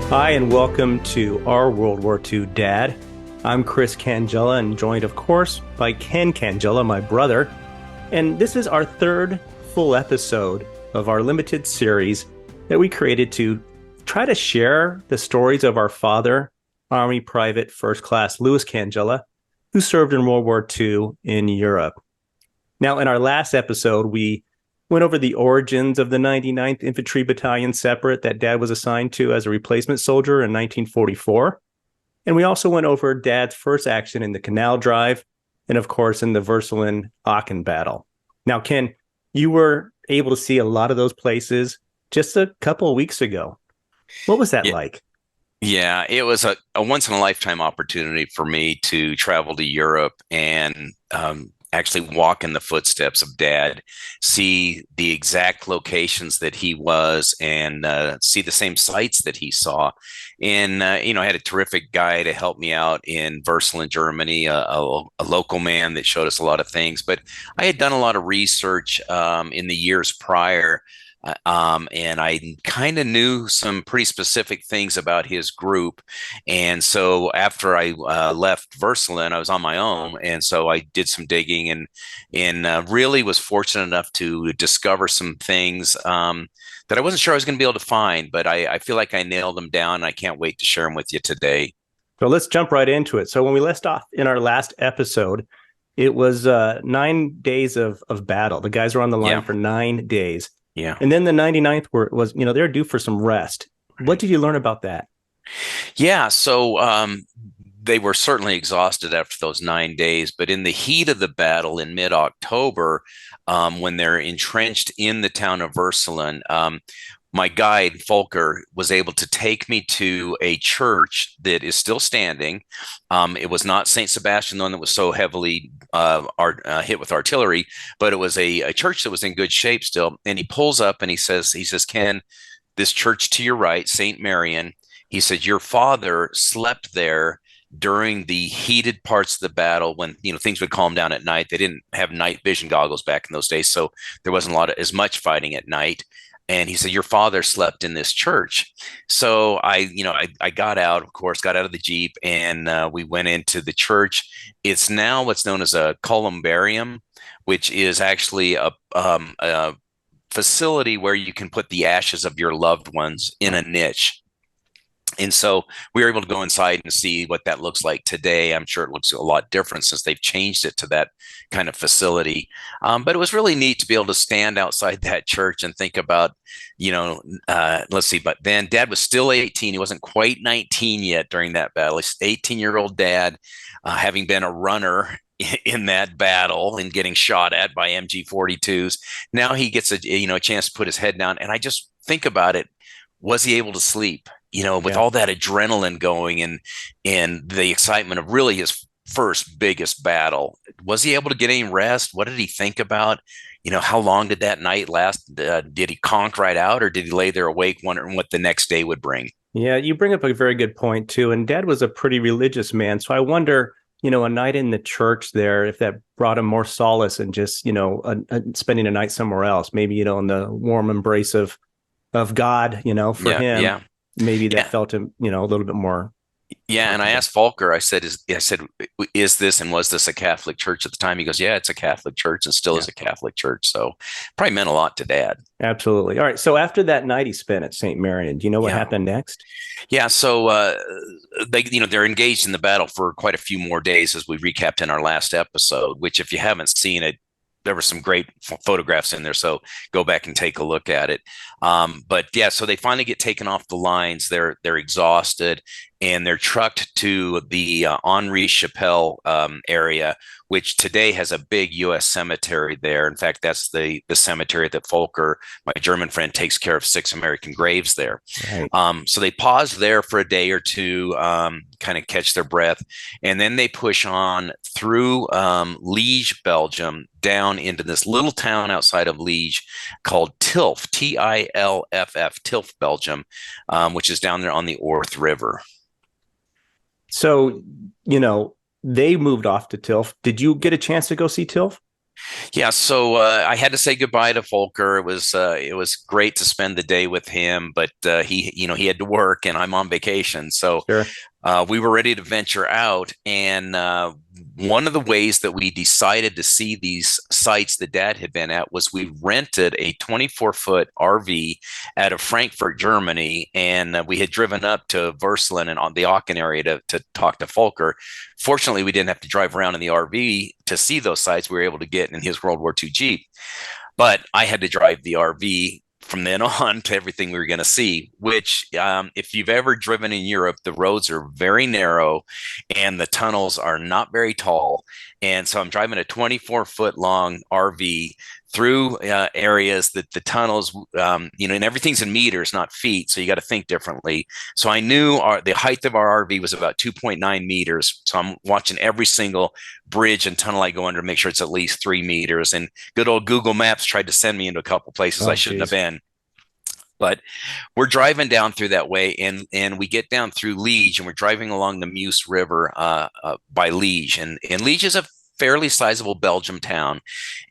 Hi, and welcome to our World War II Dad. I'm Chris Cangilla, and joined, of course, by Ken Cangilla, my brother. And this is our third full episode of our limited series that we created to try to share the stories of our father, Army Private First Class Louis Cangilla, who served in World War II in Europe. Now, in our last episode, we went over the origins of the 99th Infantry Battalion Separate that Dad was assigned to as a replacement soldier in 1944. And we also went over Dad's first action in the Canal Drive and, of course, in the Vercelin-Aachen battle. Now, Ken, you were able to see a lot of those places just a couple of weeks ago. What was that like? Yeah, it was a once-in-a-lifetime opportunity for me to travel to Europe and actually walk in the footsteps of Dad, see the exact locations that he was, and see the same sites that he saw. And I had a terrific guy to help me out in Vercelin, Germany, a local man that showed us a lot of things. But I had done a lot of research in the years prior. And I kind of knew some pretty specific things about his group. And so after I left Vercelin, I was on my own. And so I did some digging and really was fortunate enough to discover some things that I wasn't sure I was going to be able to find, but I feel like I nailed them down. And I can't wait to share them with you today. So let's jump right into it. So when we left off in our last episode, it was 9 days of battle. The guys were on the line for 9 days. Yeah. And then the 99th was, they're due for some rest. What did you learn about that? Yeah. So they were certainly exhausted after those 9 days, but in the heat of the battle in mid-October, when they're entrenched in the town of Vercelin, my guide, Volker, was able to take me to a church that is still standing. It was not St. Sebastian, the one that was so heavily hit with artillery, but it was a church that was in good shape still. And he pulls up and he says, Ken, this church to your right, St. Marien, he said, your father slept there during the heated parts of the battle when things would calm down at night. They didn't have night vision goggles back in those days, so there wasn't as much fighting at night. And he said, your father slept in this church. So I got out, of course, got out of the Jeep, and we went into the church. It's now what's known as a columbarium, which is actually a facility where you can put the ashes of your loved ones in a niche. And so we were able to go inside and see what that looks like today. I'm sure it looks a lot different since they've changed it to that kind of facility. But it was really neat to be able to stand outside that church and think about, let's see, but then Dad was still 18. He wasn't quite 19 yet during that battle. He's 18-year-old Dad, having been a runner in that battle and getting shot at by MG-42s. Now he gets a chance to put his head down. And I just think about it. Was he able to sleep? With all that adrenaline going and the excitement of really his first biggest battle, was he able to get any rest? What did he think about? How long did that night last? Did he conk right out, or did he lay there awake wondering what the next day would bring? Yeah, you bring up a very good point too. And Dad was a pretty religious man. So I wonder, a night in the church there, if that brought him more solace and just, spending a night somewhere else, maybe, in the warm embrace of God, for him. Yeah. Maybe that felt him, a little bit more. Yeah, and I asked Volker. I said, "Is this and was this a Catholic church at the time?" He goes, "Yeah, it's a Catholic church and still is a Catholic church." So probably meant a lot to Dad. Absolutely. All right. So after that night he spent at St. Marien, do you know what happened next? Yeah. So they're engaged in the battle for quite a few more days, as we recapped in our last episode. Which, if you haven't seen it, there were some great photographs in there, so go back and take a look at it. But yeah, so they finally get taken off the lines. They're exhausted, and they're trucked to the Henri-Chapelle area, which today has a big U.S. cemetery there. In fact, that's the cemetery that Volker, my German friend, takes care of 6 American graves there. Right. So they pause there for a day or two, kind of catch their breath, and then they push on through Liège, Belgium, down into this little town outside of Liège called Tilff, Tilff, Tilff, Belgium, which is down there on the Orth River. So, they moved off to Tilff. Did you get a chance to go see Tilff? Yeah, so I had to say goodbye to Volker. It was great to spend the day with him, but he had to work, and I'm on vacation, so Sure. we were ready to venture out. And one of the ways that we decided to see these sites that Dad had been at was we rented a 24-foot RV out of Frankfurt, Germany, and we had driven up to Versalen and on the Aachen area to talk to Volker. Fortunately, we didn't have to drive around in the RV to see those sites. We were able to get in his World War II Jeep. But I had to drive the RV from then on to everything we were going to see, which, if you've ever driven in Europe, the roads are very narrow and the tunnels are not very tall. And so I'm driving a 24-foot long RV through areas that the tunnels, and everything's in meters, not feet. So you got to think differently. So I knew the height of our RV was about 2.9 meters. So I'm watching every single bridge and tunnel I go under to make sure it's at least 3 meters. And good old Google Maps tried to send me into a couple places I Oh, shouldn't have geez. been. But we're driving down through that way, and we get down through Liege, and we're driving along the Meuse River by Liege, and Liege is a fairly sizable Belgium town,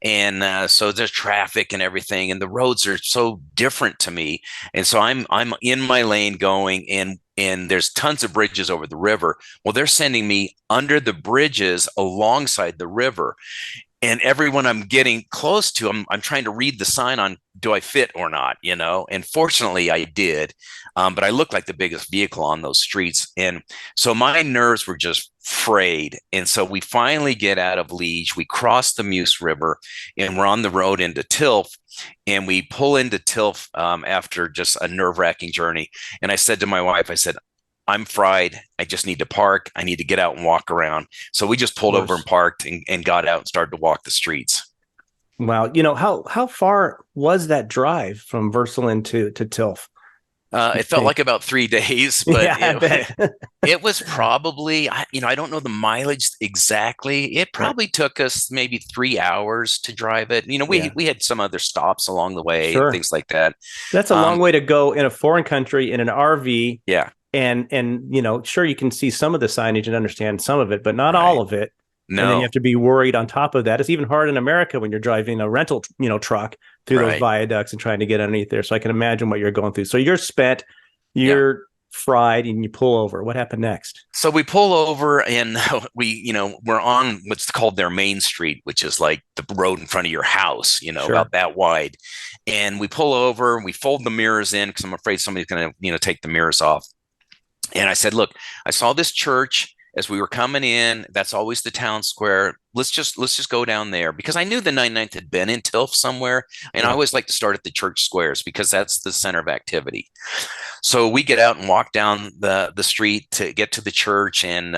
and so there's traffic and everything, and the roads are so different to me, and so I'm in my lane going, and there's tons of bridges over the river. Well, they're sending me under the bridges alongside the river, and everyone I'm getting close to, I'm trying to read the sign on do I fit or not, and fortunately I did. But I looked like the biggest vehicle on those streets. And so my nerves were just frayed. And so we finally get out of Liege. We cross the Meuse River and we're on the road into Tilff. And we pull into Tilff after just a nerve wracking journey. And I said to my wife, I said, I'm fried. I just need to park. I need to get out and walk around. So we just Of pulled over and course. parked and got out and started to walk the streets. Wow. How far was that drive from Versalen to Tilff? You It felt think? like about 3 days, but Yeah, I bet. it was probably, I don't know the mileage exactly. It Right. probably took us maybe 3 hours to drive it. We Yeah. we had some other stops along the way and Sure. things like that. That's a long Um, way to go in a foreign country in an RV. yeah, And sure, you can see some of the signage and understand some of it, but not all right. of it. And then you No, have to be worried on top of that. It's even hard in America when you're driving a rental, truck through those right. viaducts and trying to get underneath there. So I can imagine what you're going through. So you're spent, Yeah. you're fried, and you pull over. What happened next? So we pull over and we're on what's called their main street, which is like the road in front of your house, Sure. about that wide. And we pull over and we fold the mirrors in because I'm afraid somebody's going to, take the mirrors off. And I said, look, I saw this church as we were coming in. That's always the town square. Let's just go down there because I knew the 99th had been in Tilff somewhere. And I Yeah. always like to start at the church squares because that's the center of activity. So we get out and walk down the street to get to the church, and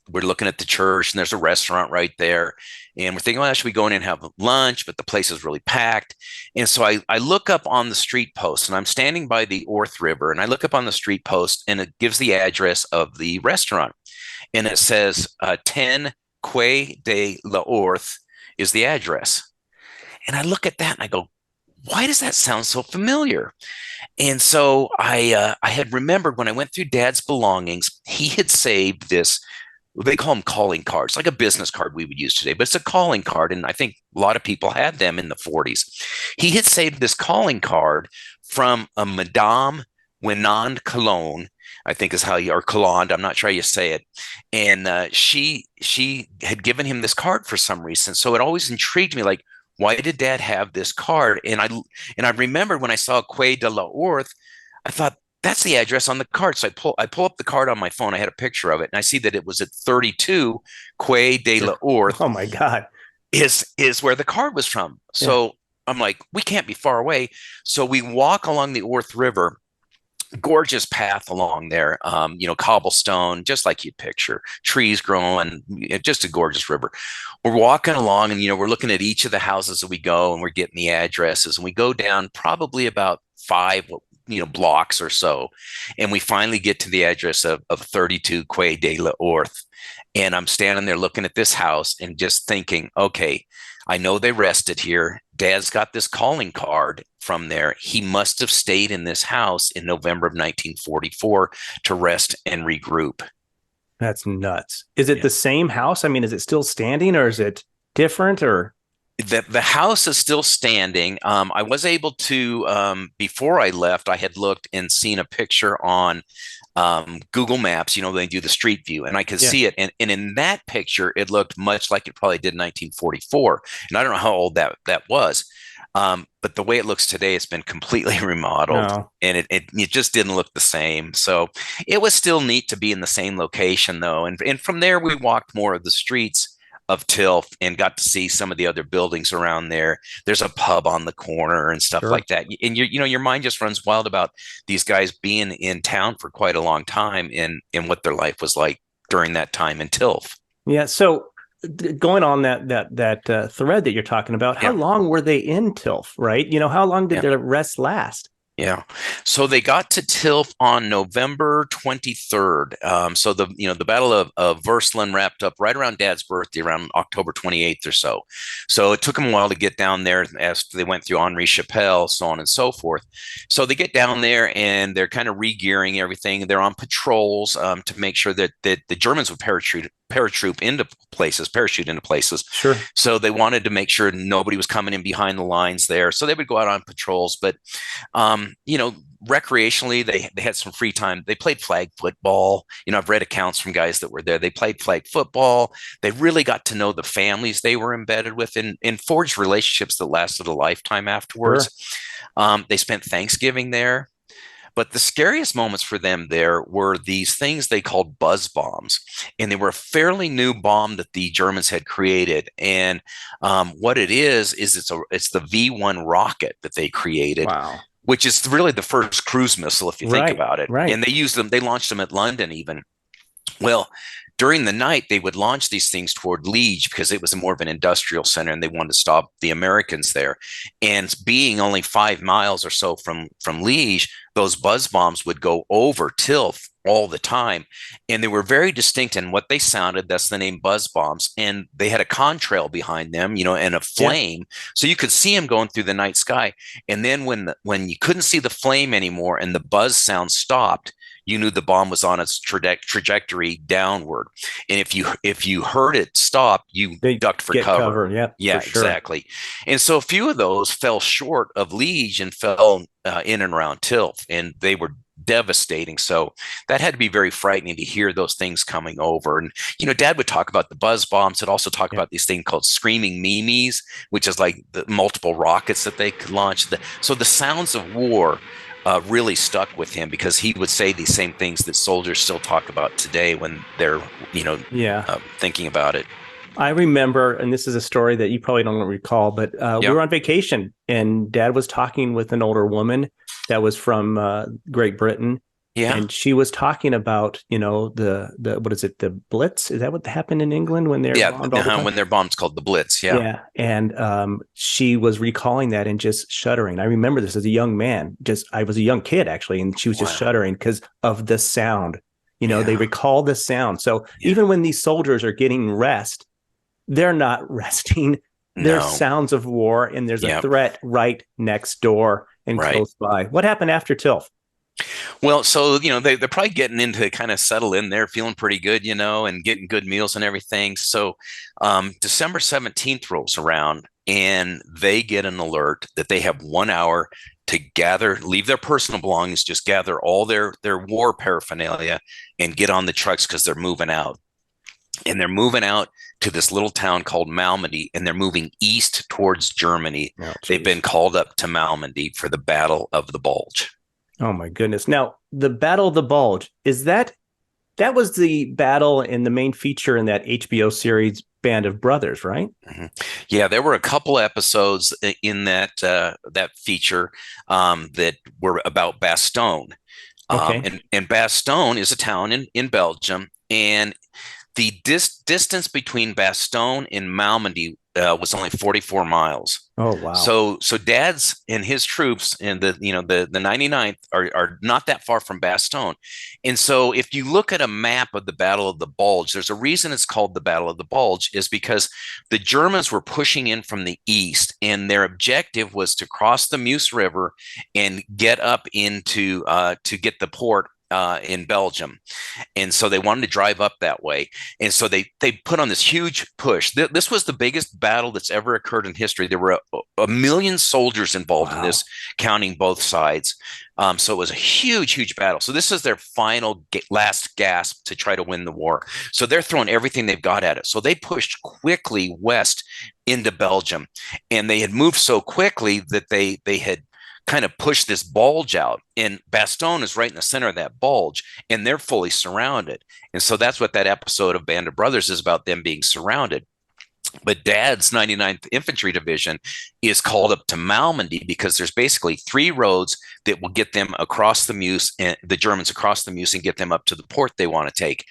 we're looking at the church, and there's a restaurant right there. And we're thinking, well, should we go in and have lunch? But the place is really packed. And so I look up on the street post, and I'm standing by the Orth River, and I look up on the street post, and it gives the address of the restaurant. And it says 10 Quai de la Orth is the address. And I look at that and I go, why does that sound so familiar? And so I had remembered when I went through Dad's belongings, he had saved this. They call them calling cards, like a business card we would use today, but it's a calling card. And I think a lot of people had them in the 40s. He had saved this calling card from a Madame Winand Cologne, I think is how you, or Colonde, I'm not sure how you say it. And she had given him this card for some reason. So it always intrigued me, like, why did Dad have this card? And I remembered when I saw Quai de la Orth, I thought that's the address on the card. So I pull up the card on my phone. I had a picture of it, and I see that it was at 32 Quai de la Sure. Orth Oh my God. is where the card was from. Yeah. So I'm like, we can't be far away. So we walk along the Orth River, gorgeous path along there, cobblestone, just like you'd picture, trees growing, just a gorgeous river. We're walking along and, we're looking at each of the houses that we go and we're getting the addresses, and we go down probably about five, blocks or so. And we finally get to the address of 32 Quai de la Orth. And I'm standing there looking at this house and just thinking, okay, I know they rested here. Dad's got this calling card from there. He must have stayed in this house in November of 1944 to rest and regroup. That's nuts. Is it Yeah. the same house? I mean, is it still standing or is it different or? The house is still standing. I was able to, before I left, I had looked and seen a picture on Google Maps. They do the street view, and I could Yeah. see it. And in that picture, it looked much like it probably did in 1944. And I don't know how old that was. But the way it looks today, it's been completely remodeled, No. and it just didn't look the same. So it was still neat to be in the same location, though. And from there, we walked more of the streets of Tilff and got to see some of the other buildings around there. There's a pub on the corner and stuff Sure. like that. And your mind just runs wild about these guys being in town for quite a long time and what their life was like during that time in Tilff. Yeah. So going on that thread that you're talking about, how Yeah. long were they in Tilff, right? How long did Yeah. their rest last? Yeah. So they got to Tilff on November 23rd. So the Battle of Versland wrapped up right around Dad's birthday, around October 28th or so. So it took them a while to get down there as they went through Henri-Chapelle, so on and so forth. So they get down there and they're kind of re-gearing everything. They're on patrols to make sure that the Germans would parachute into places. Sure. So they wanted to make sure nobody was coming in behind the lines there. So they would go out on patrols, but recreationally, they had some free time. They played flag football. I've read accounts from guys that were there. They played flag football. They really got to know the families they were embedded with and forged relationships that lasted a lifetime afterwards. Sure. They spent Thanksgiving there. But the scariest moments for them there were these things they called buzz bombs. And they were a fairly new bomb that the Germans had created. And what it is it's the V1 rocket that they created, Wow. which is really the first cruise missile, if you think Right. about it. Right. And they launched them at London even. Well, during the night, they would launch these things toward Liege because it was more of an industrial center and they wanted to stop the Americans there. And being only 5 miles or so from Liege, those buzz bombs would go over Tilff all the time. And they were very distinct in what they sounded. That's the name buzz bombs. And they had a contrail behind them, and a Yeah. flame. So you could see them going through the night sky. And then when you couldn't see the flame anymore and the buzz sound stopped, you knew the bomb was on its trajectory downward. And if you heard it stop, you They ducked for get cover. Yeah, Yeah, for sure. exactly. And so a few of those fell short of Liege and fell in and around Tilff, and they were devastating. So that had to be very frightening to hear those things coming over. And Dad would talk about the buzz bombs. He'd also talk Yeah. about these things called screaming memes, which is like the multiple rockets that they could launch. So the sounds of war really stuck with him because he would say these same things that soldiers still talk about today when they're, Yeah. thinking about it. I remember, and this is a story that you probably don't recall, but we Yeah. were on vacation and Dad was talking with an older woman that was from Great Britain. Yeah. And she was talking about, the what is it, the Blitz? Is that what happened in England when they're Yeah. bombed all the time? When their bomb's called the Blitz. Yeah. Yeah. And she was recalling that and just shuddering. I remember this as a young man. I was a young kid, actually, and she was just Wow. shuddering because of the sound. Yeah. They recall the sound. So Yeah. even when these soldiers are getting rest, they're not resting. There's No. sounds of war, and there's a Yep. threat right next door and Right. close by. What happened after Tilff? Well, so they're probably getting into kind of settle in there, feeling pretty good, and getting good meals and everything. So December 17th rolls around, and they get an alert that they have 1 hour to leave their personal belongings, just gather all their war paraphernalia, and get on the trucks because they're moving out. And they're moving out to this little town called Malmedy, and they're moving east towards Germany. Oh, They've been called up to Malmedy for the Battle of the Bulge. Oh my goodness. Now, the Battle of the Bulge, that was the battle and the main feature in that HBO series Band of Brothers, right? Mm-hmm. Yeah, there were a couple episodes in that feature that were about Bastogne. Okay. And Bastogne is a town in Belgium, and the distance between Bastogne and Malmedy was only 44 miles. Oh, wow. So Dad's and his troops and the 99th are not that far from Bastogne. And so if you look at a map of the Battle of the Bulge, there's a reason it's called the Battle of the Bulge, is because the Germans were pushing in from the east, and their objective was to cross the Meuse River and get up into to get the port in Belgium, and so they wanted to drive up that way, and so they put on this huge push. This was the biggest battle that's ever occurred in history. There were a million soldiers involved in Wow. this, counting both sides. So it was a huge battle. So this is their final last gasp to try to win the war. So they're throwing everything they've got at it. So they pushed quickly west into Belgium, and they had moved so quickly that they had kind of pushed this bulge out, and Bastogne is right in the center of that bulge, and they're fully surrounded. And so that's what that episode of Band of Brothers is about, them being surrounded. But Dad's 99th Infantry Division is called up to Malmedy because there's basically three roads that will get them across the Meuse, and the Germans across the Meuse, and get them up to the port they want to take.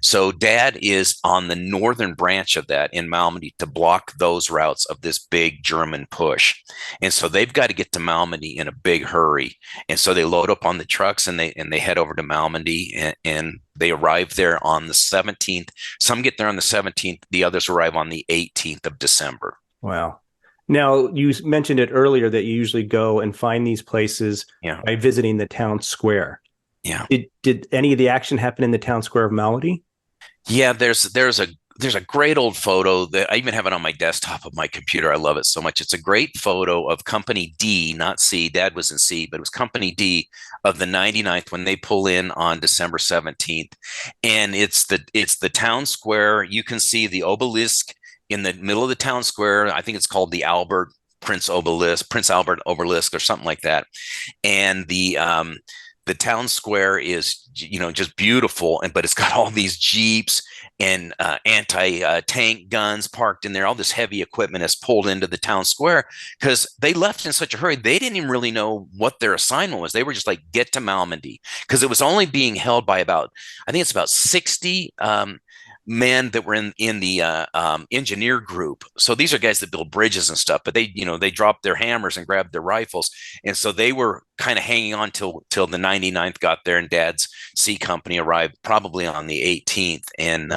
So Dad is on the northern branch of that in Malmedy to block those routes of this big German push. And so they've got to get to Malmedy in a big hurry. And so they load up on the trucks, and they head over to Malmedy, and they arrive there on the 17th. Some get there on the 17th. The others arrive on the 18th of December. Wow. Now, you mentioned it earlier that you usually go and find these places by visiting the town square. Yeah. Did any of the action happen in the town square of Malmedy? Yeah, there's a great old photo that I even have it on my desktop of my computer. I love it so much. It's a great photo of Company D, not C. Dad was in C, but it was Company D of the 99th when they pull in on December 17th. And it's the town square. You can see the obelisk in the middle of the town square. I think it's called the Prince Albert obelisk or something like that. And the town square is, just beautiful, but it's got all these Jeeps and anti-tank guns parked in there. All this heavy equipment is pulled into the town square because they left in such a hurry. They didn't even really know what their assignment was. They were just like, get to Malmedy, because it was only being held by about 60 men that were in the engineer group. So these are guys that build bridges and stuff, but they dropped their hammers and grabbed their rifles. And so they were kind of hanging on till the 99th got there, and Dad's C Company arrived probably on the 18th. And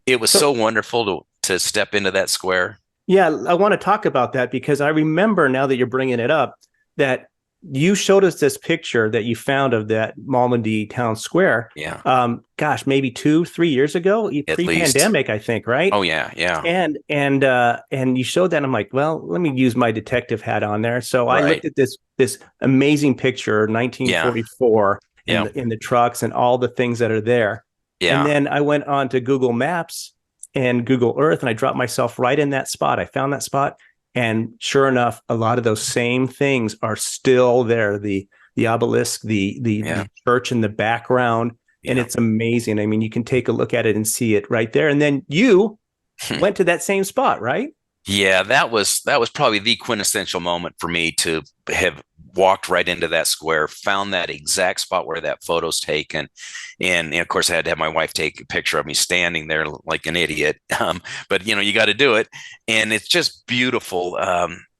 it was so wonderful to step into that square. Yeah, I want to talk about that because I remember, now that you're bringing it up, that you showed us this picture that you found of that Malmedy Town Square. Yeah. Gosh, maybe 2-3 years ago, pre-pandemic, I think, right? Oh yeah, yeah. And you showed that, and I'm like, well, let me use my detective hat on there. So I looked at this amazing picture, 1944, in the trucks and all the things that are there. Yeah. And then I went on to Google Maps and Google Earth, and I dropped myself right in that spot. I found that spot. And sure enough, a lot of those same things are still there. The obelisk, the church in the background. Yeah. And it's amazing. I mean, you can take a look at it and see it right there. And then you went to that same spot, right? Yeah, that was probably the quintessential moment for me to have walked right into that square, found that exact spot where that photo's taken. And of course, I had to have my wife take a picture of me standing there like an idiot. But you got to do it. And it's just beautiful.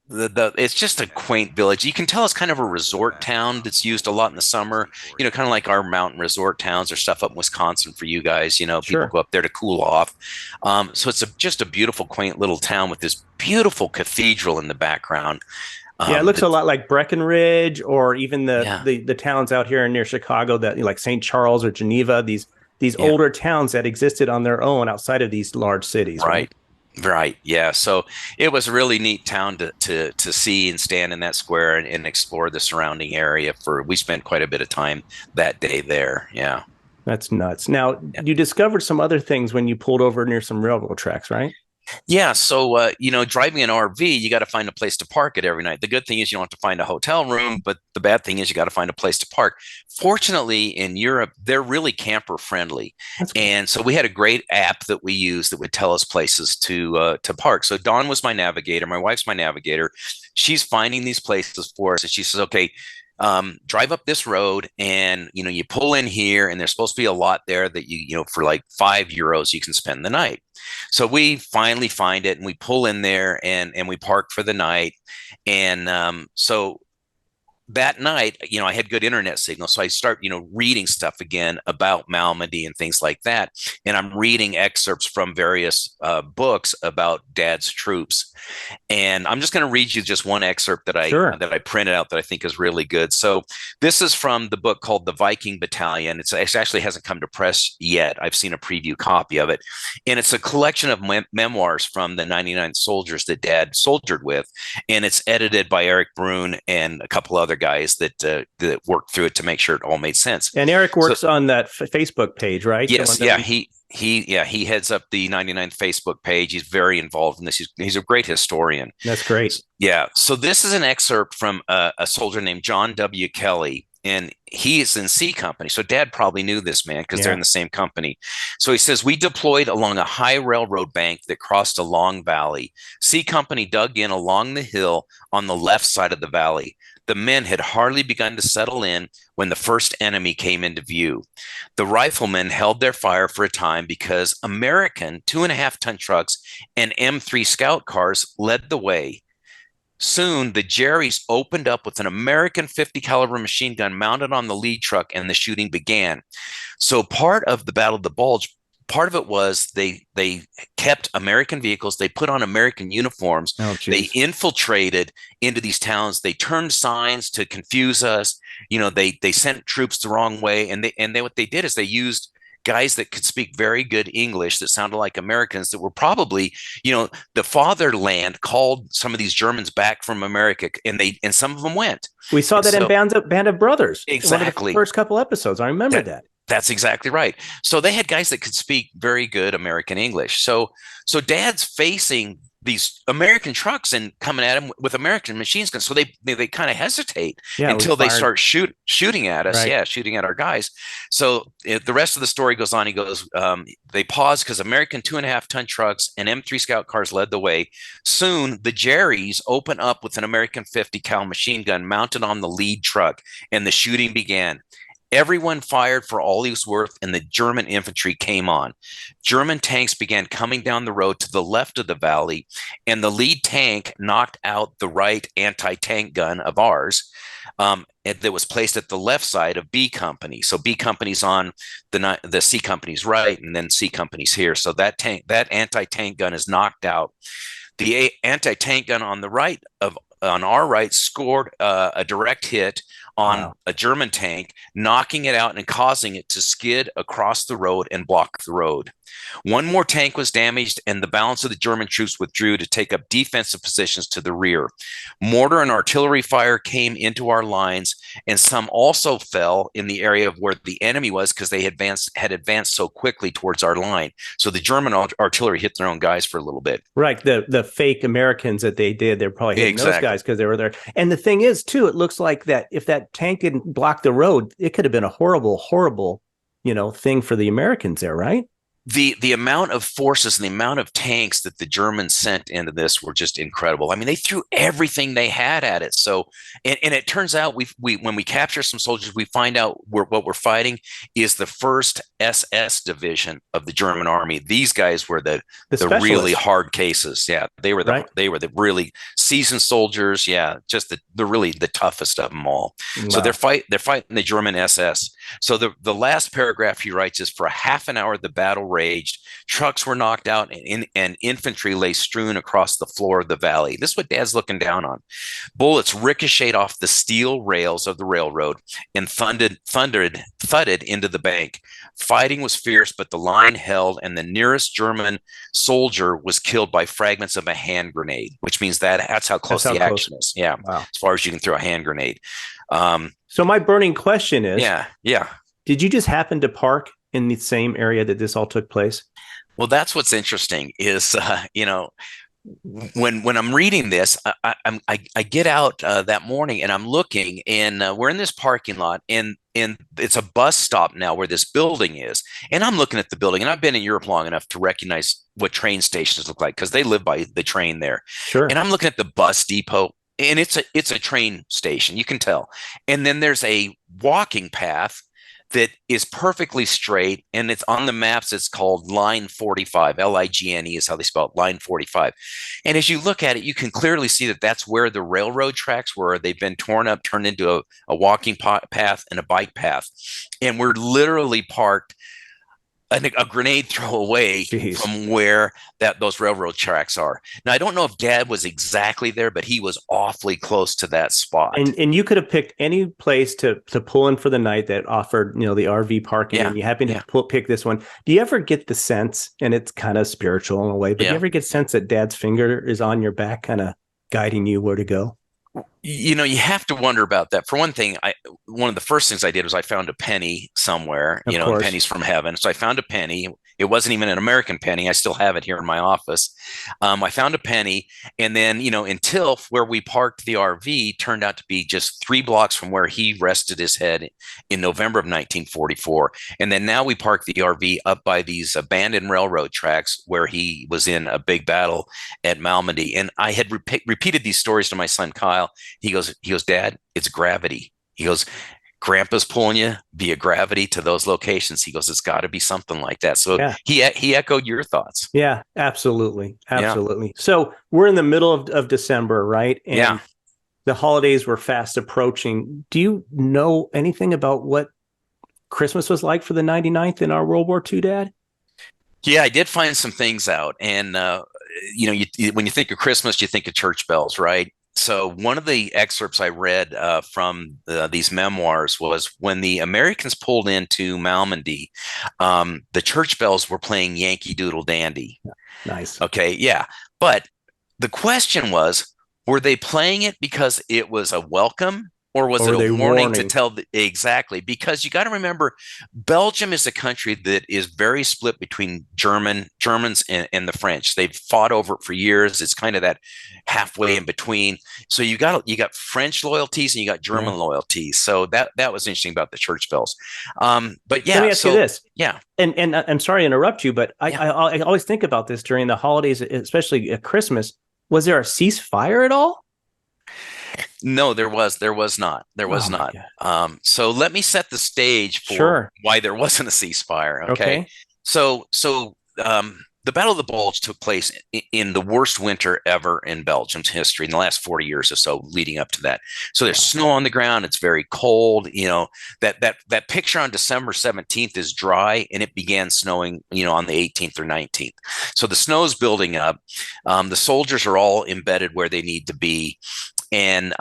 It's just a quaint village. You can tell it's kind of a resort town that's used a lot in the summer, kind of like our mountain resort towns or stuff up in Wisconsin for you guys. People go up there to cool off. So it's just a beautiful, quaint little town with this beautiful cathedral in the background. It looks a lot like Breckenridge, or even the towns out here near Chicago that, like St. Charles or Geneva, these older towns that existed on their own outside of these large cities. Right. Yeah. So it was a really neat town to see and stand in that square and explore the surrounding area. We spent quite a bit of time that day there. Yeah. That's nuts. Now, you discovered some other things when you pulled over near some railroad tracks, right? Yeah. So, driving an RV, you got to find a place to park it every night. The good thing is you don't have to find a hotel room, but the bad thing is you got to find a place to park. Fortunately, in Europe, they're really camper friendly. That's cool. And so we had a great app that we used that would tell us places to park. So Dawn was my navigator. My wife's my navigator. She's finding these places for us. And she says, okay, drive up this road, and you pull in here, and there's supposed to be a lot there that you for like €5 you can spend the night. So we finally find it, and we pull in there, and we park for the night. And so that night, I had good internet signal. So I start, reading stuff again about Malmedy and things like that. And I'm reading excerpts from various books about Dad's troops. And I'm just going to read you just one excerpt Sure. that I printed out that I think is really good. So this is from the book called The Viking Battalion. It actually hasn't come to press yet. I've seen a preview copy of it. And it's a collection of memoirs from the 99 soldiers that Dad soldiered with. And it's edited by Eric Brune and a couple other guys that worked through it to make sure it all made sense. And Eric works on that Facebook page, right? Yes, he heads up the 99th Facebook page. He's very involved in this. He's a great historian. That's great. Yeah. So this is an excerpt from a soldier named John W. Kelly, and he is in C Company. So Dad probably knew this man because they're in the same company. So he says, we deployed along a high railroad bank that crossed a long valley. C Company dug in along the hill on the left side of the valley. The men had hardly begun to settle in when the first enemy came into view. The riflemen held their fire for a time because American 2.5-ton trucks and M3 scout cars led the way. Soon, the Jerrys opened up with an American 50 caliber machine gun mounted on the lead truck, and the shooting began. So part of the Battle of the Bulge, part of it was they kept American vehicles. They put on American uniforms. They infiltrated into these towns. They turned signs to confuse us. They sent troops the wrong way. And what they did is they used guys that could speak very good English that sounded like Americans that were probably, the fatherland called some of these Germans back from America, and some of them went. We saw that in Band of Brothers. Exactly. One of the first couple episodes. I remember that. That's exactly right. So they had guys that could speak very good American English. So Dad's facing these American trucks and coming at him with American machine guns. So they kind of hesitate until they start shooting at us. Right. Yeah, shooting at our guys. So the rest of the story goes on. He goes, they paused because American 2.5-ton trucks and M3 scout cars led the way. Soon the Jerrys open up with an American 50 cal machine gun mounted on the lead truck, and the shooting began. Everyone fired for all he was worth, and the German infantry came on. German tanks began coming down the road to the left of the valley, and the lead tank knocked out the right anti-tank gun of ours that was placed at the left side of B Company. So B Company's on the C Company's right, and then C Company's here. So that anti-tank gun is knocked out. The anti-tank gun on our right scored a direct hit on a German tank, knocking it out and causing it to skid across the road and block the road. One more tank was damaged, and the balance of the German troops withdrew to take up defensive positions to the rear. Mortar and artillery fire came into our lines, and some also fell in the area of where the enemy was because they had advanced so quickly towards our line. So the German artillery hit their own guys for a little bit. Right. The fake Americans that they did, they're probably hitting those guys because they were there. And the thing is, too, it looks like that if that tank didn't block the road, it could have been a horrible, horrible, thing for the Americans there, right? The amount of forces and the amount of tanks that the Germans sent into this were just incredible. I mean, they threw everything they had at it. So, and it turns out when we capture some soldiers, we find out what we're fighting is the 1st SS division of the German army. These guys were the really hard cases. Yeah, they were the really seasoned soldiers. Yeah, just the toughest of them all. Wow. So they're fighting the German SS. So the last paragraph he writes is, for a half an hour the battle raged. Trucks were knocked out, and infantry lay strewn across the floor of the valley. This is what Dad's looking down on. Bullets ricocheted off the steel rails of the railroad and thudded into the bank. Fighting was fierce, but the line held, and the nearest German soldier was killed by fragments of a hand grenade, which means that's how close the action is. Yeah, wow. As far as you can throw a hand grenade. So my burning question is, yeah. Did you just happen to park in the same area that this all took place? Well, that's what's interesting is, when I'm reading this, I get out that morning and I'm looking, and we're in this parking lot, and it's a bus stop now where this building is. And I'm looking at the building, and I've been in Europe long enough to recognize what train stations look like because they live by the train there. Sure. And I'm looking at the bus depot. And it's a train station, you can tell. And then there's a walking path that is perfectly straight, and it's on the maps. It's called Line 45. Ligne is how they spell it, Line 45. And as you look at it, you can clearly see that that's where the railroad tracks were. They've been torn up, turned into a walking path and a bike path, and we're literally parked a grenade throw away Jeez. from where those railroad tracks are. Now, I don't know if Dad was exactly there, but he was awfully close to that spot. And you could have picked any place to pull in for the night that offered, the RV parking, Yeah, and you happen yeah. to pick this one. Do you ever get the sense, and it's kind of spiritual in a way, but do you Yeah. ever get sense that Dad's finger is on your back, kind of guiding you where to go? You have to wonder about that. For one thing, one of the first things I did was I found a penny somewhere, Of and course. pennies from heaven. So I found a penny. It wasn't even an American penny. I still have it here in my office. I found a penny, and then in Tilff, where we parked the RV, turned out to be just 3 blocks from where he rested his head in November of 1944. And then now we park the RV up by these abandoned railroad tracks where he was in a big battle at Malmedy. And I had repeated these stories to my son Kyle. He goes, Dad, it's gravity. He goes, Grandpa's pulling you via gravity to those locations. He goes, it's got to be something like that. So Yeah. he echoed your thoughts. Yeah, absolutely. Yeah, Absolutely. So we're in the middle of December, right? yeah, And the holidays were fast approaching. Do you know anything about what Christmas was like for the 99th in our World War II, Dad? yeah. I did find some things out, and when you think of Christmas, you think of church bells, right? So one of the excerpts I read from these memoirs was when the Americans pulled into Malmedy, the church bells were playing Yankee Doodle Dandy. Nice. Okay, yeah. But the question was, were they playing it because it was a welcome, or was Or it were a they warning to warning? tell exactly? Because you got to remember, Belgium is a country that is very split between Germans and the French. They've fought over it for years. It's kind of that halfway in between. So you got French loyalties and you got Yeah. German loyalties. So that was interesting about the church bells. But Let yeah, me ask you so this. yeah, And I'm sorry to interrupt you, but yeah. I always think about this during the holidays, especially at Christmas. Was there a ceasefire at all? No, there was Oh my not. God. So let me set the stage for Sure. why there wasn't a ceasefire. Okay, Okay. so the Battle of the Bulge took place in the worst winter ever in Belgium's history in the last 40 years or so, leading up to that. So there's Wow. snow on the ground. It's very cold. That picture on December 17th is dry, and it began snowing, on the 18th or 19th. So the snow's building up. The soldiers are all embedded where they need to be, and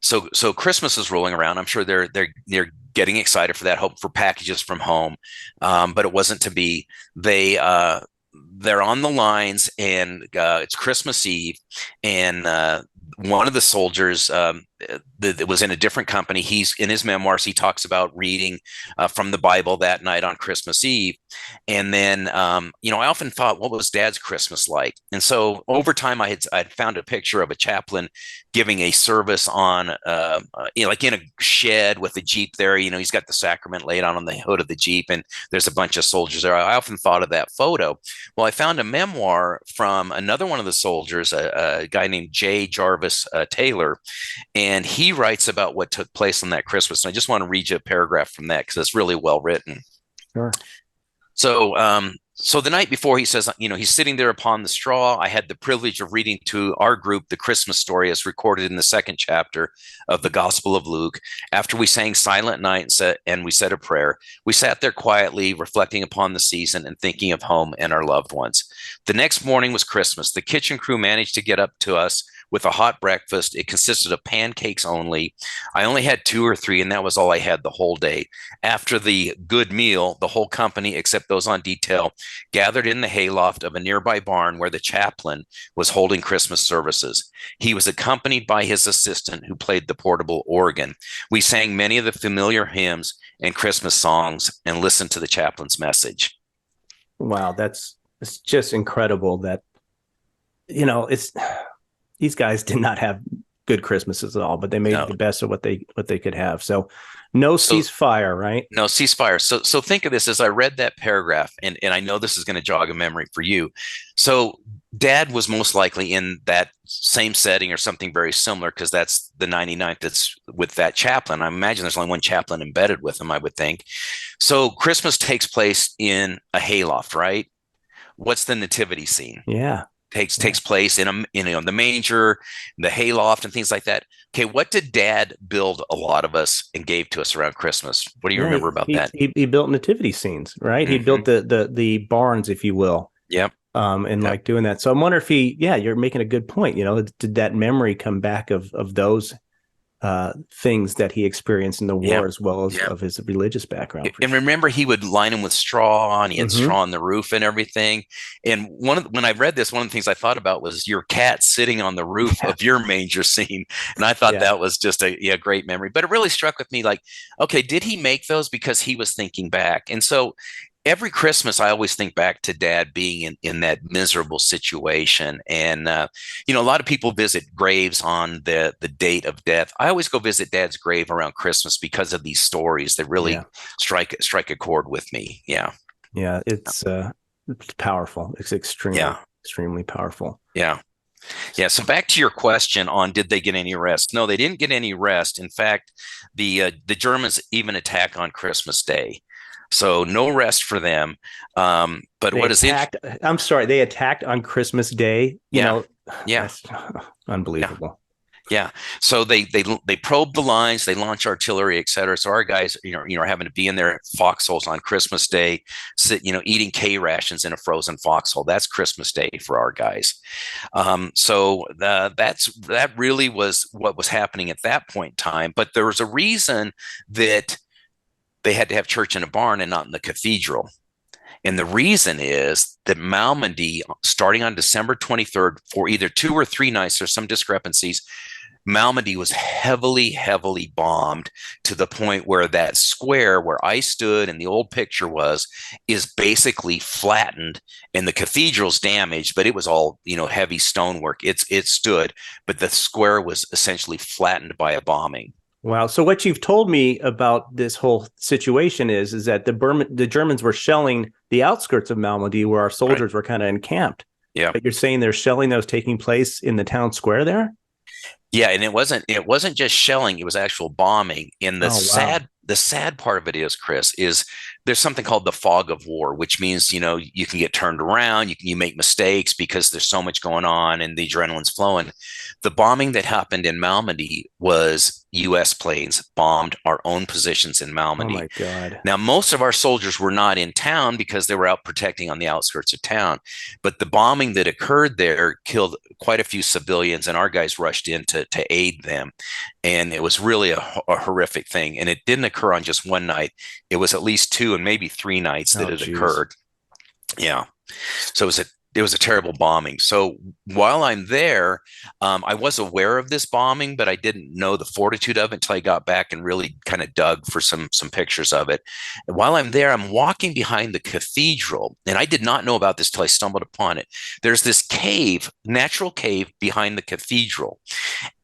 so Christmas is rolling around. I'm sure they're getting excited for that, hope for packages from home, but it wasn't to be. They're on the lines, and it's Christmas Eve, and one of the soldiers that was in a different company. He's in his memoirs. He talks about reading from the Bible that night on Christmas Eve, and then I often thought, what was Dad's Christmas like? And so over time, I'd found a picture of a chaplain giving a service on like in a shed with a Jeep there. He's got the sacrament laid out on the hood of the Jeep, and there's a bunch of soldiers there. I often thought of that photo. Well, I found a memoir from another one of the soldiers, a guy named J. Jarvis Taylor, and he writes about what took place on that Christmas. And I just want to read you a paragraph from that because it's really well written. Sure. So the night before, he says, he's sitting there upon the straw. I had the privilege of reading to our group the Christmas story as recorded in the second chapter of the Gospel of Luke. After we sang Silent Night and we said a prayer, we sat there quietly, reflecting upon the season and thinking of home and our loved ones. The next morning was Christmas. The kitchen crew managed to get up to us with a hot breakfast. It consisted of pancakes only. I only had 2 or 3, and that was all I had the whole day. After the good meal, the whole company, except those on detail, gathered in the hayloft of a nearby barn where the chaplain was holding Christmas services. He was accompanied by his assistant, who played the portable organ. We sang many of the familiar hymns and Christmas songs and listened to the chaplain's message. Wow, it's just incredible that it's these guys did not have good Christmases at all, but they made No. the best of what they could have. So no So ceasefire, right? no ceasefire. So think of this as I read that paragraph, and I know this is going to jog a memory for you. So Dad was most likely in that same setting or something very similar because that's the 99th that's with that chaplain. I imagine there's only one chaplain embedded with him, I would think. So Christmas takes place in a hayloft, right? What's the nativity scene? Yeah. Takes place in the manger, the hayloft, and things like that. Okay, what did Dad build a lot of us and gave to us around Christmas? What do you Yeah, remember about that? he built nativity scenes, right? He built the barns, if you will. Yep. And Yep. like doing that. So I'm wondering if you're making a good point. Did that memory come back of those things that he experienced in the war, Yep. as well as Yep. of his religious background? And remember, he would line them with straw, and he had Mm-hmm. straw on the roof and everything. And when I read this, one of the things I thought about was your cat sitting on the roof Yeah. of your manger scene, and I thought Yeah. that was just a great memory. But it really struck with me, like, okay, did he make those because he was thinking back? And so every Christmas, I always think back to Dad being in that miserable situation. And, a lot of people visit graves on the date of death. I always go visit Dad's grave around Christmas because of these stories that really Yeah. strike a chord with me. Yeah. Yeah. It's powerful. It's extremely, Yeah. extremely powerful. Yeah. Yeah. So back to your question on did they get any rest? No, they didn't get any rest. In fact, the Germans even attack on Christmas Day. So no rest for them. But They what is attacked. I'm sorry. They attacked on Christmas Day. Yeah. Yeah. That's unbelievable. Yeah. So they probe the lines, they launch artillery, et cetera. So our guys, are having to be in their foxholes on Christmas Day, eating K rations in a frozen foxhole. That's Christmas Day for our guys. So that really was what was happening at that point in time. But there was a reason that they had to have church in a barn and not in the cathedral. And the reason is that Malmedy, starting on December 23rd, for either 2 or 3 nights, there's some discrepancies, Malmedy was heavily, heavily bombed to the point where that square where I stood and the old picture is basically flattened, and the cathedral's damaged, but it was all, heavy stonework. It stood, but the square was essentially flattened by a bombing. Wow. So what you've told me about this whole situation is that the Germans were shelling the outskirts of Malmedy where our soldiers were kind of encamped. Yeah. But you're saying there's shelling that was taking place in the town square there? Yeah, and it wasn't just shelling, it was actual bombing. And the sad part of it is, Chris, is there's something called the fog of war, which means, you can get turned around, you make mistakes because there's so much going on and the adrenaline's flowing. The bombing that happened in Malmedy was U.S. planes bombed our own positions in Malmedy. Oh my God. Now, most of our soldiers were not in town because they were out protecting on the outskirts of town. But the bombing that occurred there killed quite a few civilians, and our guys rushed in to aid them. And it was really a horrific thing. And it didn't occur on just one night. It was at least 2 and maybe 3 nights that it occurred. Yeah. So it was a terrible bombing. So while I'm there, I was aware of this bombing, but I didn't know the fortitude of it until I got back and really kind of dug for some pictures of it. And while I'm there, I'm walking behind the cathedral, and I did not know about this till I stumbled upon it. There's this natural cave behind the cathedral.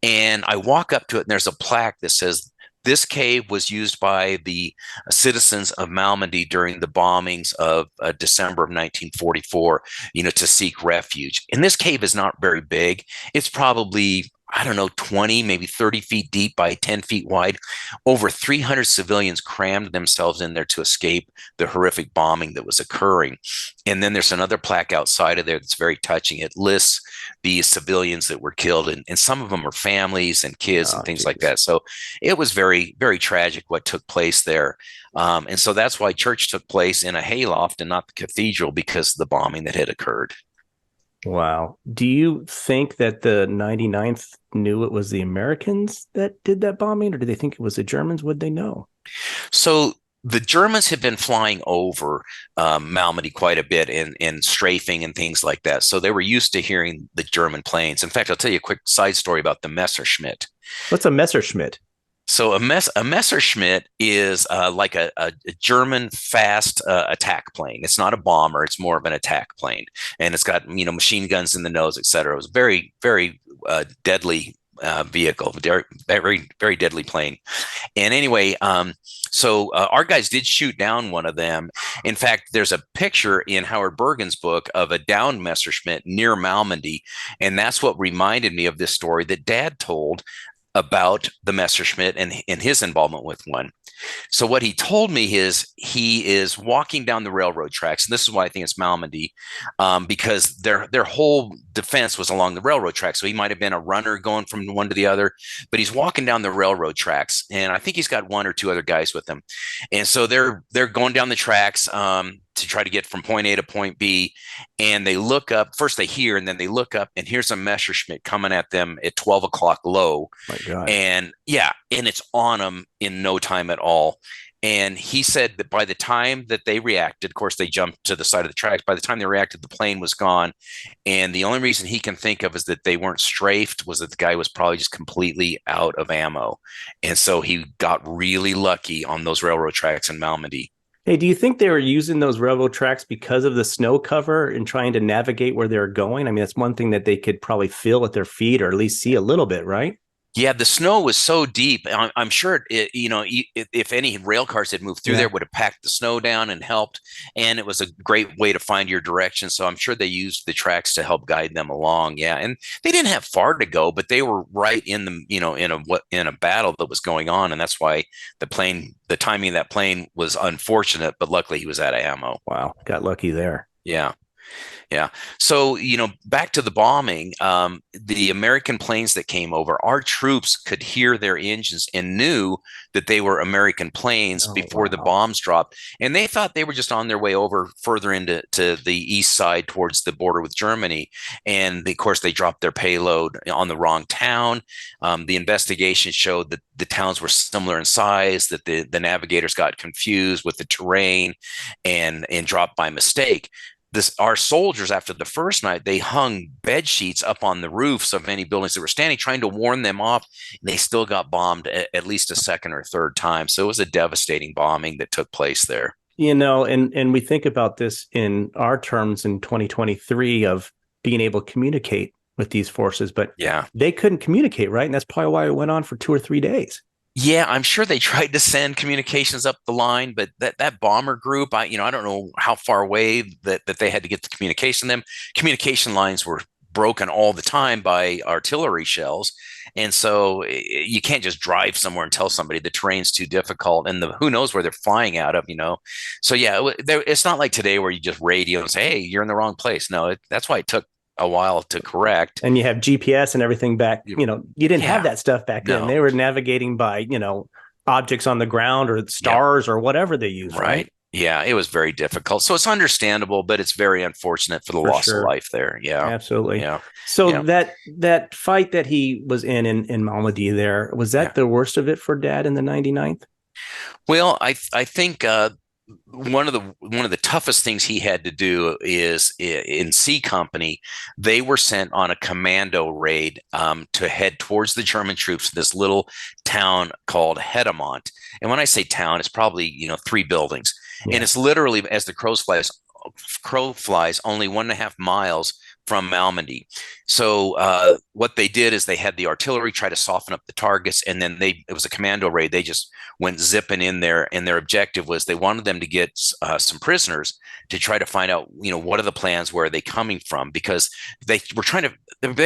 And I walk up to it, and there's a plaque that says, this cave was used by the citizens of Malmedy during the bombings of December of 1944, to seek refuge. And this cave is not very big. It's probably, I don't know, 20, maybe 30 feet deep by 10 feet wide. Over 300 civilians crammed themselves in there to escape the horrific bombing that was occurring. And then there's another plaque outside of there that's very touching. It lists the civilians that were killed, and some of them are families and kids and things like that. So it was very, very tragic what took place there. And so that's why church took place in a hayloft and not the cathedral, because of the bombing that had occurred. Wow. Do you think that the 99th knew it was the Americans that did that bombing, or do they think it was the Germans? Would they know? So the Germans had been flying over Malmedy quite a bit and strafing and things like that. So they were used to hearing the German planes. In fact, I'll tell you a quick side story about the Messerschmitt. What's a Messerschmitt? So a Messerschmitt is like a German fast attack plane. It's not a bomber. It's more of an attack plane. And it's got, machine guns in the nose, et cetera. It was very, very deadly vehicle, very, very, very deadly plane. And anyway, our guys did shoot down one of them. In fact, there's a picture in Howard Bergen's book of a downed Messerschmitt near Malmedy, and that's what reminded me of this story that Dad told about the Messerschmitt and his involvement with one. So what he told me is he is walking down the railroad tracks, and this is why I think it's Malmedy, because their whole defense was along the railroad tracks. So he might have been a runner going from one to the other, but he's walking down the railroad tracks, and I think he's got one or two other guys with him, and so they're going down the tracks to try to get from point A to point B, and they look up. First they hear, and then they look up, and here's a Messerschmitt coming at them at 12 o'clock low. My God. And yeah, and it's on them in no time at all. And he said that by the time that they reacted, of course, they jumped to the side of the tracks. By the time they reacted, the plane was gone. And the only reason he can think of is that they weren't strafed, was that the guy was probably just completely out of ammo. And so he got really lucky on those railroad tracks in Malmedy. Hey, do you think they were using those railroad tracks because of the snow cover and trying to navigate where they're going? I mean, that's one thing that they could probably feel at their feet, or at least see a little bit, right? Yeah, the snow was so deep. I'm sure if any rail cars had moved through there, it would have packed the snow down and helped. And it was a great way to find your direction. So I'm sure they used the tracks to help guide them along. Yeah, and they didn't have far to go, but they were right in the in a battle that was going on, and that's why the timing of that plane was unfortunate. But luckily, he was out of ammo. Wow, got lucky there. Yeah. Yeah. So, back to the bombing, the American planes that came over, our troops could hear their engines and knew that they were American planes before the bombs dropped. And they thought they were just on their way over further into the east side towards the border with Germany. And of course, they dropped their payload on the wrong town. The investigation showed that the towns were similar in size, that the navigators got confused with the terrain and dropped by mistake. Our soldiers, after the first night, they hung bed sheets up on the roofs of any buildings that were standing, trying to warn them off. And they still got bombed at least a second or third time. So it was a devastating bombing that took place there. And we think about this in our terms in 2023 of being able to communicate with these forces, but yeah, they couldn't communicate, right? And that's probably why it went on for 2 or 3 days. Yeah, I'm sure they tried to send communications up the line, but that bomber group, I don't know how far away that they had to get the communication. Them communication lines were broken all the time by artillery shells, and so you can't just drive somewhere and tell somebody the terrain's too difficult, and who knows where they're flying out of. So yeah, it's not like today where you just radio and say, hey, you're in the wrong place. No, that's why it took a while to correct. And you have GPS and everything back. You didn't have that stuff back then. They were navigating by, objects on the ground or stars or whatever they used. Right. Yeah, it was very difficult. So it's understandable, but it's very unfortunate for the loss of life there. Yeah, absolutely. Yeah. So that fight that he was in Malmedy there, was that the worst of it for Dad in the 99th? Well, I think one of the toughest things he had to do is in C Company, they were sent on a commando raid to head towards the German troops in this little town called Hedomont. And when I say town, it's probably 3 buildings, and it's literally, as the crow flies, only 1.5 miles from Malmedy. So what they did is they had the artillery try to soften up the targets, and then it was a commando raid. They just went zipping in there, and their objective was they wanted them to get some prisoners to try to find out, what are the plans, where are they coming from, because they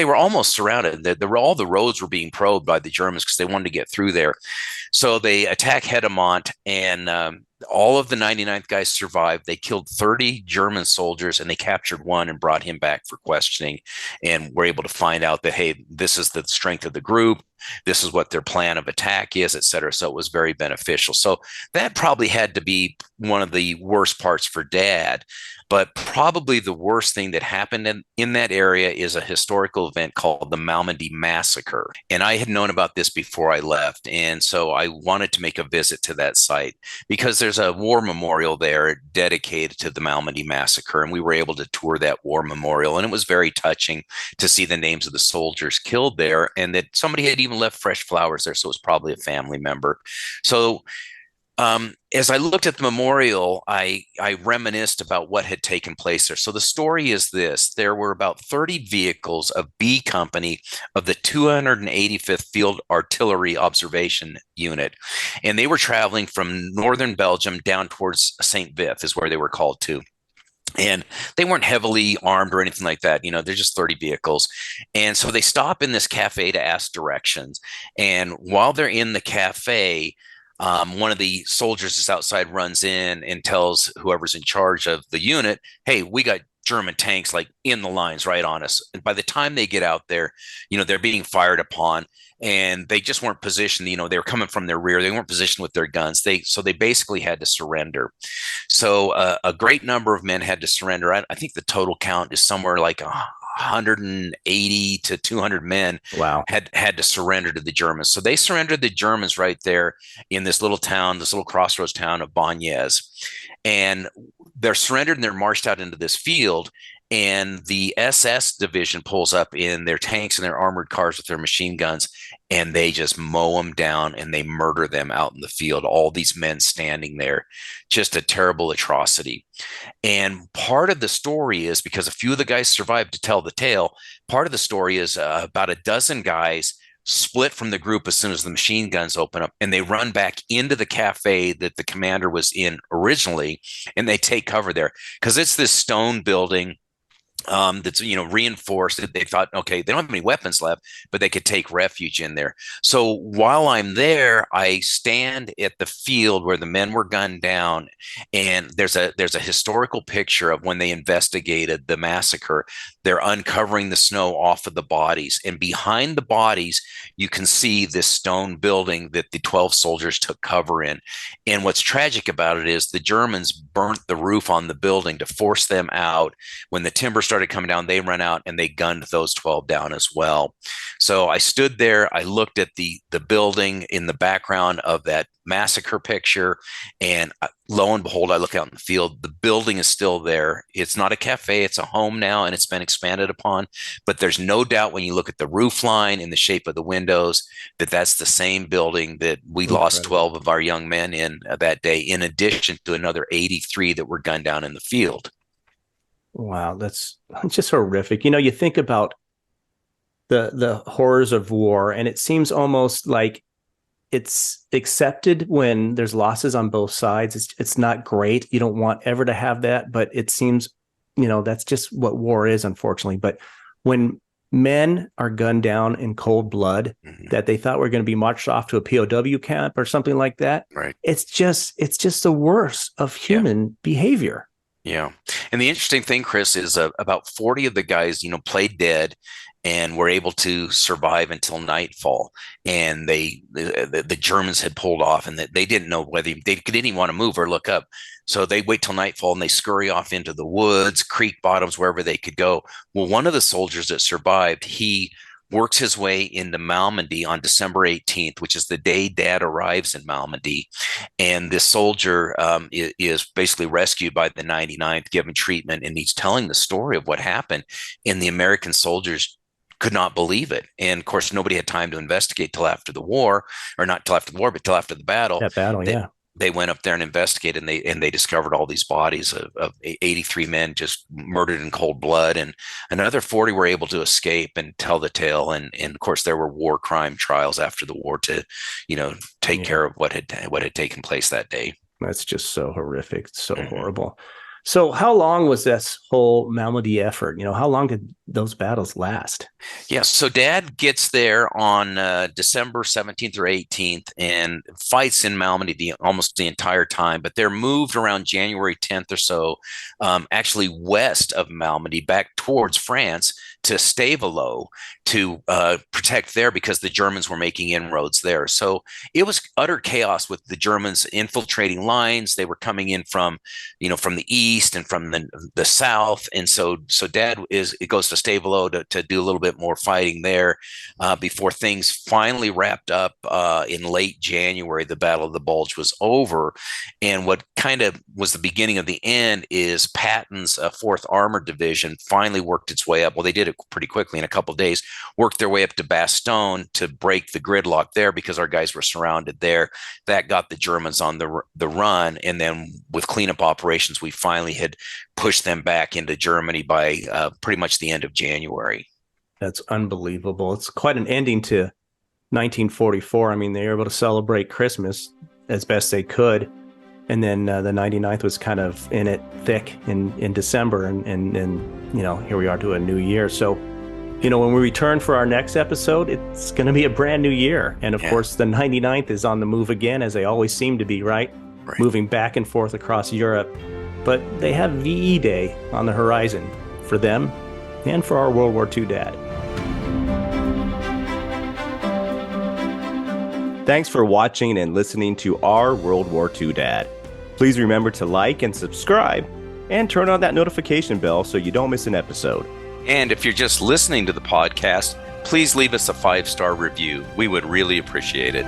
were almost surrounded. All the roads were being probed by the Germans because they wanted to get through there. So they attacked Hedomont, and all of the 99th guys survived. They killed 30 German soldiers, and they captured one and brought him back for questioning, and were able to find out that, hey, this is the strength of the group. This is what their plan of attack is, et cetera. So it was very beneficial. So that probably had to be one of the worst parts for Dad. But probably the worst thing that happened in that area is a historical event called the Malmedy Massacre. And I had known about this before I left. And so I wanted to make a visit to that site because there's a war memorial there dedicated to the Malmedy Massacre. And we were able to tour that war memorial. And it was very touching to see the names of the soldiers killed there, and that somebody had even left fresh flowers there. So it was probably a family member. So As I looked at the memorial, I reminisced about what had taken place there. So the story is this: there were about 30 vehicles of B Company of the 285th Field Artillery Observation Unit, and they were traveling from northern Belgium down towards St. Vith, is where they were called to. And they weren't heavily armed or anything like that. They're just 30 vehicles. And so they stop in this cafe to ask directions. And while they're in the cafe, one of the soldiers that's outside runs in and tells whoever's in charge of the unit, hey, we got German tanks like in the lines right on us. And by the time they get out there, they're being fired upon, and they just weren't positioned. They were coming from their rear. They weren't positioned with their guns. They basically had to surrender. So a great number of men had to surrender. I think the total count is somewhere like 180 to 200 men Wow. had to surrender to the Germans. So they surrendered the Germans right there in this little town, this little crossroads town of Bagnères. And they're surrendered and they're marched out into this field. And the SS division pulls up in their tanks and their armored cars with their machine guns, and they just mow them down and they murder them out in the field. All these men standing there, just a terrible atrocity. And part of the story is, because a few of the guys survived to tell the tale, part of the story is about a dozen guys split from the group as soon as the machine guns open up, and they run back into the cafe that the commander was in originally, and they take cover there because it's this stone building that's reinforced. They thought, okay, they don't have any weapons left, but they could take refuge in there. So while I'm there, I stand at the field where the men were gunned down, and there's a historical picture of when they investigated the massacre. They're uncovering the snow off of the bodies, and behind the bodies you can see this stone building that the 12 soldiers took cover in. And what's tragic about it is the Germans burnt the roof on the building to force them out. When the timber started coming down, they ran out and they gunned those 12 down as well. So I stood there, I looked at the building in the background of that massacre picture, and lo and behold, I look out in the field. The building is still there. It's not a cafe, it's a home now, and it's been expanded upon. But there's no doubt when you look at the roof line and the shape of the windows that that's the same building that we lost 12 of our young men in that day, in addition to another 83 that were gunned down in the field. Wow, that's just horrific. You think about the horrors of war, and it seems almost like it's accepted when there's losses on both sides. It's not great. You don't want ever to have that, but it seems, that's just what war is, unfortunately. But when men are gunned down in cold blood that they thought were going to be marched off to a POW camp or something like that, right? It's just the worst of human behavior. Yeah. And the interesting thing, Chris, is about 40 of the guys, played dead and were able to survive until nightfall. And the Germans had pulled off, and they didn't know whether they didn't even want to move or look up. So they wait till nightfall and they scurry off into the woods, creek bottoms, wherever they could go. Well, one of the soldiers that survived, he works his way into Malmedy on December 18th, which is the day Dad arrives in Malmedy. And this soldier is basically rescued by the 99th, given treatment, and he's telling the story of what happened. And the American soldiers could not believe it. And of course, nobody had time to investigate till after the war, or not till after the war, but till after the battle. That battle, They went up there and investigated, and they discovered all these bodies of 83 men just murdered in cold blood, and another 40 were able to escape and tell the tale. And of course, there were war crime trials after the war to, take care of what had taken place that day. That's just so horrific, so horrible. So how long was this whole Malmedy effort? How long did those battles last? Yeah, so Dad gets there on December 17th or 18th and fights in Malmedy almost the entire time, but they're moved around January 10th or so, actually west of Malmedy, back towards France, to Stavelot to protect there, because the Germans were making inroads there. So it was utter chaos with the Germans infiltrating lines. They were coming in from the east and from the south. And so Dad goes to Stavelot to do a little bit more fighting there before things finally wrapped up in late January. The Battle of the Bulge was over. And what kind of was the beginning of the end is Patton's 4th Armored Division finally worked its way up. Well, they did it pretty quickly in a couple of days, worked their way up to Bastogne to break the gridlock there because our guys were surrounded there. That got the Germans on the run. And then with cleanup operations, we finally had pushed them back into Germany by pretty much the end of January. That's unbelievable. It's quite an ending to 1944. I mean, they were able to celebrate Christmas as best they could. And then the 99th was kind of in it thick in December. And here we are to a new year. So, when we return for our next episode, it's going to be a brand new year. And of course, the 99th is on the move again, as they always seem to be, right? Moving back and forth across Europe. But they have VE Day on the horizon for them and for our World War II dad. Thanks for watching and listening to our World War II Dad. Please remember to like and subscribe and turn on that notification bell so you don't miss an episode. And if you're just listening to the podcast, please leave us a 5-star review. We would really appreciate it.